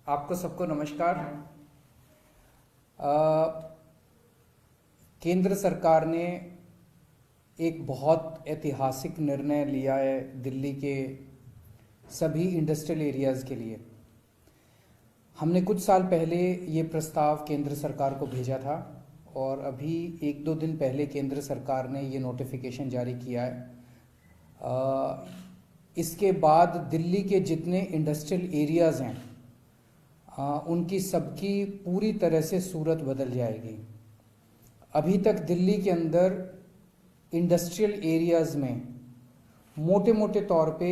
आपको सबको नमस्कार। केंद्र सरकार ने एक बहुत ऐतिहासिक निर्णय लिया है दिल्ली के सभी इंडस्ट्रियल एरियाज़ के लिए। हमने कुछ साल पहले ये प्रस्ताव केंद्र सरकार को भेजा था और अभी एक दो दिन पहले केंद्र सरकार ने ये नोटिफिकेशन जारी किया है। इसके बाद दिल्ली के जितने इंडस्ट्रियल एरियाज़ हैं उनकी सबकी पूरी तरह से सूरत बदल जाएगी। अभी तक दिल्ली के अंदर इंडस्ट्रियल एरियाज़ में मोटे मोटे तौर पे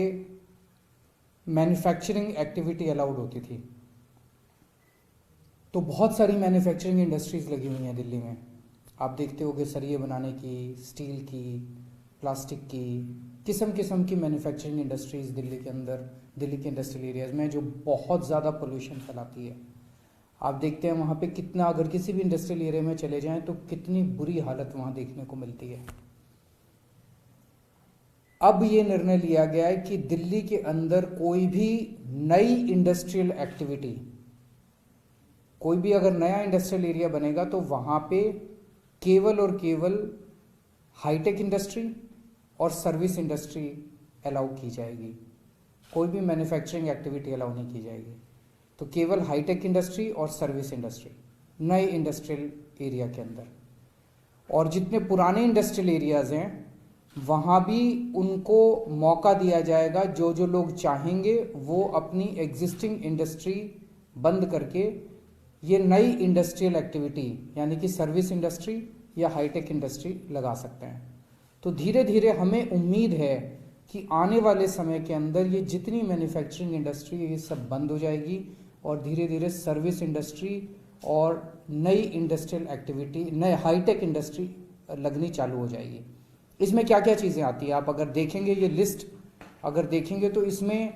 मैन्युफैक्चरिंग एक्टिविटी अलाउड होती थी। तो बहुत सारी मैन्युफैक्चरिंग इंडस्ट्रीज़ लगी हुई हैं दिल्ली में। आप देखते होंगे सरिये बनाने की, स्टील की, प्लास्टिक की, किस्म किस्म की मैन्युफैक्चरिंग इंडस्ट्रीज़ दिल्ली के अंदर, दिल्ली के इंडस्ट्रियल एरियाज़ में, जो बहुत ज़्यादा पोल्यूशन फैलाती है। आप देखते हैं वहाँ पे कितना, अगर किसी भी इंडस्ट्रियल एरिया में चले जाएं तो कितनी बुरी हालत वहाँ देखने को मिलती है। अब ये निर्णय लिया गया है कि दिल्ली के अंदर कोई भी नई इंडस्ट्रियल एक्टिविटी, कोई भी अगर नया इंडस्ट्रियल एरिया बनेगा तो वहाँ पे केवल और केवल हाईटेक इंडस्ट्री और सर्विस इंडस्ट्री अलाउ की जाएगी। कोई भी मैन्युफैक्चरिंग एक्टिविटी अलाउ नहीं की जाएगी। तो केवल हाईटेक इंडस्ट्री और सर्विस इंडस्ट्री नए इंडस्ट्रियल एरिया के अंदर। और जितने पुराने इंडस्ट्रियल एरियाज़ हैं वहाँ भी उनको मौका दिया जाएगा, जो जो लोग चाहेंगे वो अपनी एग्जिस्टिंग इंडस्ट्री बंद करके ये नई इंडस्ट्रियल एक्टिविटी यानी कि सर्विस इंडस्ट्री या हाईटेक इंडस्ट्री लगा सकते हैं। तो धीरे धीरे हमें उम्मीद है कि आने वाले समय के अंदर ये जितनी मैन्युफैक्चरिंग इंडस्ट्री है ये सब बंद हो जाएगी और धीरे धीरे सर्विस इंडस्ट्री और नई इंडस्ट्रियल एक्टिविटी, नए हाईटेक इंडस्ट्री लगनी चालू हो जाएगी। इसमें क्या क्या चीज़ें आती हैं आप अगर देखेंगे, ये लिस्ट अगर देखेंगे तो इसमें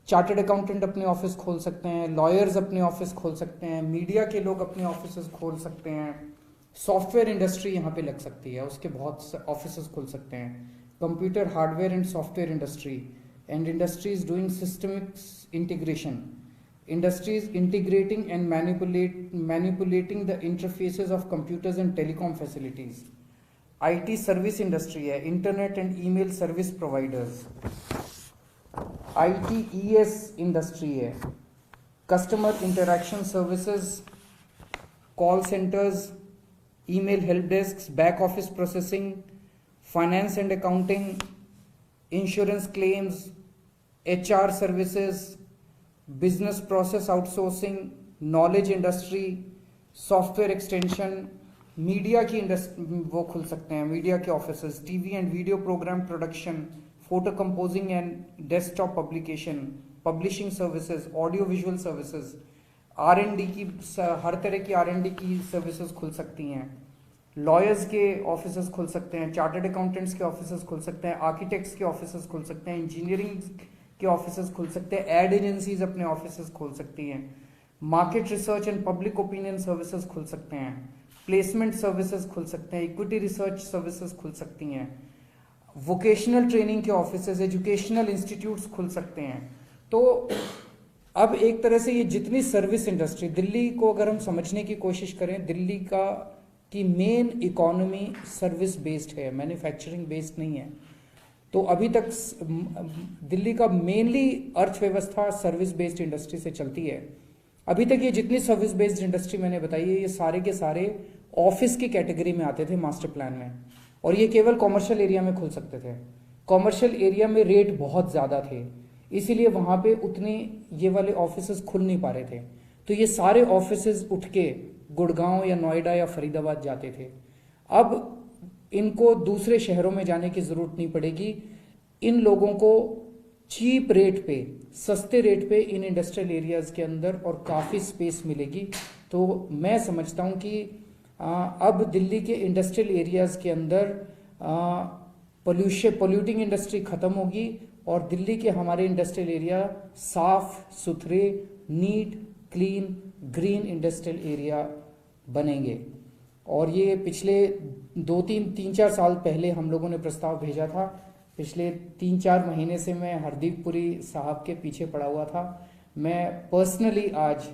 चार्टर्ड अकाउंटेंट अपने ऑफिस खोल सकते हैं, लॉयर्स अपने ऑफिस खोल सकते हैं, मीडिया के लोग अपने ऑफिस खोल सकते हैं, सॉफ्टवेयर इंडस्ट्री यहाँ पे लग सकती है, उसके बहुत ऑफिस खुल सकते हैं, computer hardware and software industry and industries doing systemics integration, industries integrating and manipulating the interfaces of computers and telecom facilities, IT service industry है, internet and email service providers, ITES industry है, customer interaction services, call centres, email help desk, back office processing, finance and accounting, insurance claims, HR services, business process outsourcing, knowledge industry, software extension, media की वो खुल सकते हैं, media के offices, TV and video programme production, photo composing and desktop publication, publishing services, audio visual services, R&D की हर तरह की R&D की सर्विसेज खुल सकती हैं, लॉयर्स के ऑफिसेज खुल सकते हैं, चार्टर्ड अकाउंटेंट्स के ऑफिसेज खुल सकते हैं, आर्किटेक्ट्स के ऑफिसेज खुल सकते हैं, इंजीनियरिंग के ऑफिसेज खुल सकते हैं, एड एजेंसीज अपने ऑफिसेज खोल सकती हैं, market research and public opinion services खुल सकते हैं, प्लेसमेंट सर्विसेज खुल सकते हैं, इक्विटी रिसर्च सर्विसेज खुल सकती हैं, वोकेशनल ट्रेनिंग के ऑफिसेज, एजुकेशनल इंस्टीट्यूट्स खुल सकते हैं। तो अब एक तरह से ये जितनी सर्विस इंडस्ट्री, दिल्ली को अगर हम समझने की कोशिश करें, दिल्ली की मेन इकोनॉमी सर्विस बेस्ड है, मैन्युफैक्चरिंग बेस्ड नहीं है। तो अभी तक दिल्ली का मेनली अर्थव्यवस्था सर्विस बेस्ड इंडस्ट्री से चलती है। अभी तक ये जितनी सर्विस बेस्ड इंडस्ट्री मैंने बताई है ये सारे के सारे ऑफिस की कैटेगरी में आते थे मास्टर प्लान में, और ये केवल कॉमर्शियल एरिया में खुल सकते थे। कॉमर्शियल एरिया में रेट बहुत ज़्यादा थे, इसीलिए वहाँ पे उतने ये वाले ऑफिस खुल नहीं पा रहे थे। तो ये सारे ऑफिस उठ के गुड़गांव या नोएडा या फरीदाबाद जाते थे। अब इनको दूसरे शहरों में जाने की ज़रूरत नहीं पड़ेगी। इन लोगों को चीप रेट पे, सस्ते रेट पे इन इंडस्ट्रियल एरियाज़ के अंदर और काफ़ी स्पेस मिलेगी। तो मैं समझता हूँ कि अब दिल्ली के इंडस्ट्रियल एरियाज़ के अंदर पोल्यूटिंग इंडस्ट्री ख़त्म होगी और दिल्ली के हमारे इंडस्ट्रियल एरिया साफ सुथरे, neat, clean, green industrial area बनेंगे। और ये पिछले 3-4 साल पहले हम लोगों ने प्रस्ताव भेजा था। पिछले 3-4 महीने से मैं हरदीप पुरी साहब के पीछे पड़ा हुआ था। मैं पर्सनली आज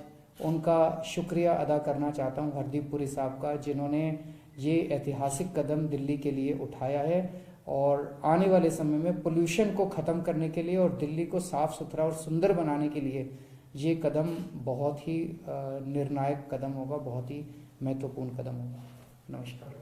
उनका शुक्रिया अदा करना चाहता हूं हरदीप पुरी साहब का, जिन्होंने ये ऐतिहासिक कदम दिल्ली के लिए उठाया है और आने वाले समय में पोल्यूशन को ख़त्म करने के लिए और दिल्ली को साफ़ सुथरा और सुंदर बनाने के लिए ये कदम बहुत ही निर्णायक कदम होगा, बहुत ही महत्वपूर्ण कदम होगा। नमस्कार।